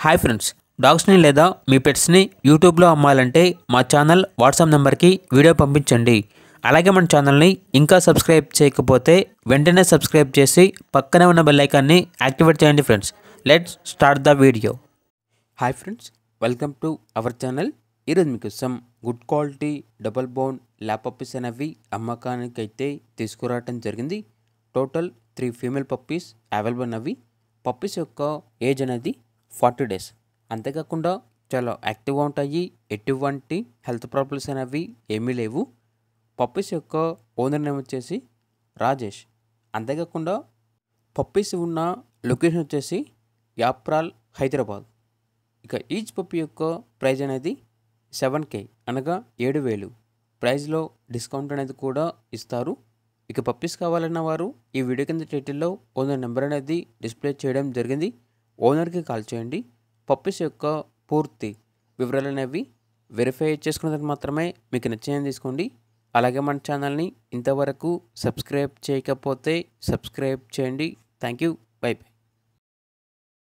Hi friends, డాగ్స్ని లేదా మీ పెట్స్ని యూట్యూబ్లో అమ్మాలంటే మా ఛానల్ వాట్సాప్ నెంబర్కి వీడియో పంపించండి. అలాగే మన ఛానల్ని ఇంకా సబ్స్క్రైబ్ చేయకపోతే వెంటనే సబ్స్క్రైబ్ చేసి పక్కనే ఉన్న బెల్ ఐకాన్ని యాక్టివేట్ చేయండి friends. Let's start the video. Hi friends, welcome to our channel. ఈరోజు మీకోసం good quality double bone lap puppies అనేవి అమ్మకానికి అయితే తీసుకురావడం జరిగింది. టోటల్ 3 ఫీమేల్ పప్పీస్ అవైలబుల్ ఉన్నవి. పప్పీస్ యొక్క ఏజ్ అనేది 40 డేస్. అంతేకాకుండా చాలా యాక్టివ్గా ఉంటాయి. ఎటువంటి హెల్త్ ప్రాబ్లమ్స్ అనేవి ఏమీ లేవు. పప్పీస్ యొక్క ఓనర్ నేమ్ వచ్చేసి రాజేష్. అంతేకాకుండా పప్పీస్ ఉన్న లొకేషన్ వచ్చేసి యాప్రాల్, హైదరాబాద్. ఇక ఈచ్ పప్పీ యొక్క ప్రైజ్ అనేది 7K అనగా 7,000. ప్రైజ్లో డిస్కౌంట్ అనేది కూడా ఇస్తారు. ఇక పప్పీస్ కావాలన్న వారు ఈ వీడియో కింద టైటిల్లో ఓనర్ నెంబర్ అనేది డిస్ప్లే చేయడం జరిగింది. ఓనర్కి కాల్ చేయండి. పప్పీస్ యొక్క పూర్తి వివరాలు అనేవి వెరిఫై చేసుకున్న తర్వాత మాత్రమే మీకు నచ్చింది తీసుకోండి. అలాగే మన ఛానల్ని ఇంతవరకు సబ్స్క్రైబ్ చేయకపోతే సబ్స్క్రైబ్ చేయండి. Thank you. By by.